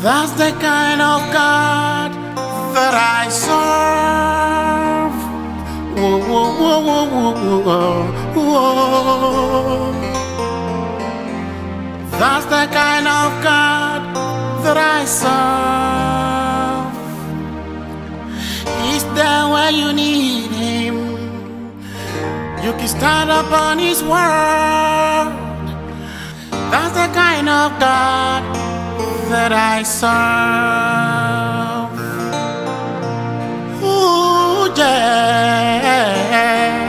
That's the kind of God that I serve. Whoa, whoa, whoa, whoa, whoa, whoa. That's the kind of God that I serve. He's there where you need Him. You can stand up on His word. That's the kind of God that I serve. Ooh, yeah.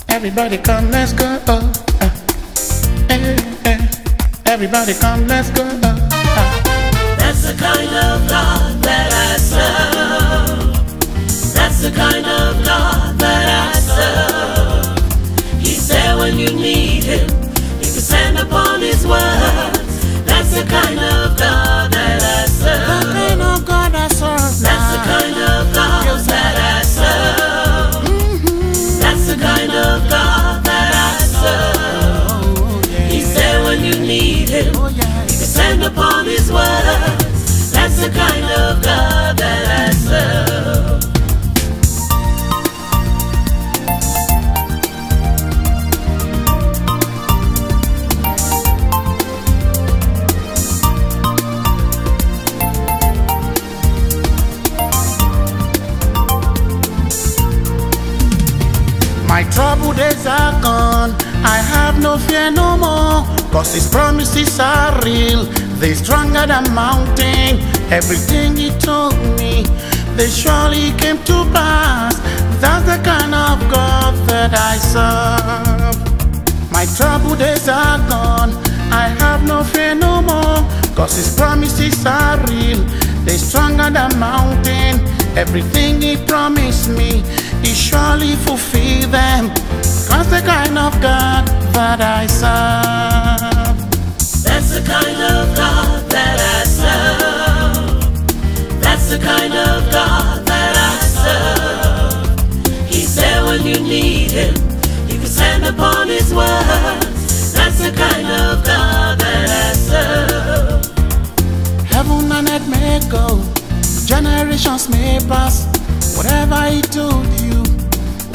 Everybody come, let's go. Everybody come, let's go. That's the kind of God that I serve. That's the kind of God that I serve. He's there when you need Him. You can stand upon His words. That's the kind of God that I serve. The kind of God I serve. That's the kind of God that I serve. That's the kind of God that I serve. He's there when you need Him. You can stand upon His words. That's the kind of God that I serve. My troubled days are gone, I have no fear no more, 'cause His promises are real, they're stronger than mountain. Everything He told me, they surely came to pass. That's the kind of God that I serve. My troubled days are gone, I have no fear no more, 'cause His promises are real, they're stronger than mountain. Everything He promised me, He surely fulfill them. 'Cause the kind of God that I serve. That's the kind of God that I serve. That's the kind of God that I serve. He's there when you need Him. You can stand upon His words. That's the kind of God that I serve. Heaven and earth may go, generations may pass. Whatever He told you,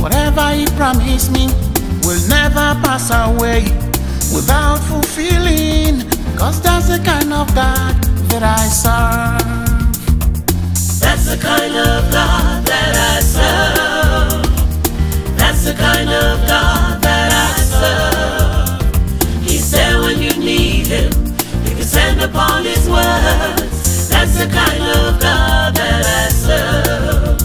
whatever He promised me, will never pass away without fulfilling. 'Cause that's the kind of God that I serve. That's the kind of God that I serve. That's the kind of God that I serve. He's there when you need Him. You can stand upon His words. That's the kind of God that I serve.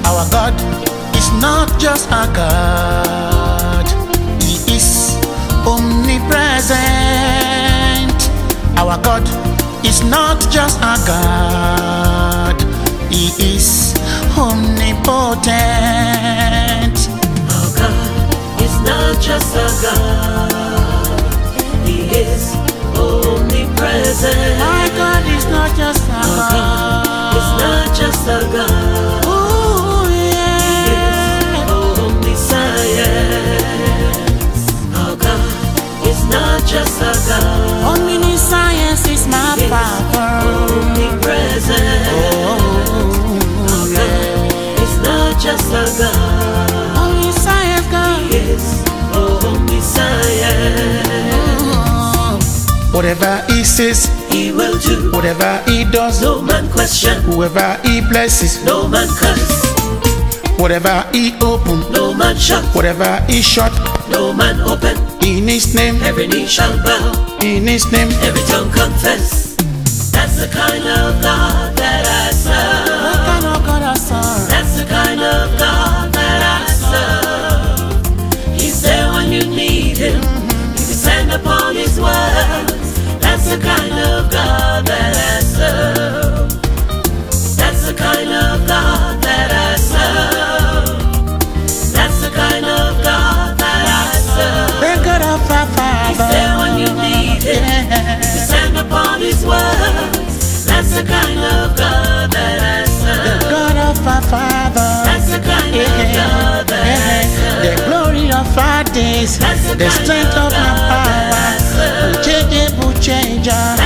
Our God is not just a God, He is omnipresent. Our God is not just a God, He is omnipotent. Our God is not just a God, He is omnipresent. My God is not just a Our God, God is not just a God. Not just a God. Omniscience is my power. Omnipresent. It's not just a God. Omniscience God. He is omniscience. Whatever He says, He will do. whatever He does, No man question. whoever He blesses, No man curse. whatever He open, No man shut. whatever He shut, No man open. in His name, Every knee shall bow. in His name, Every tongue confess. That's the kind of God that I serve. what kind of God I serve? That's the kind of God peace, the strength of my power, unchangeable changer.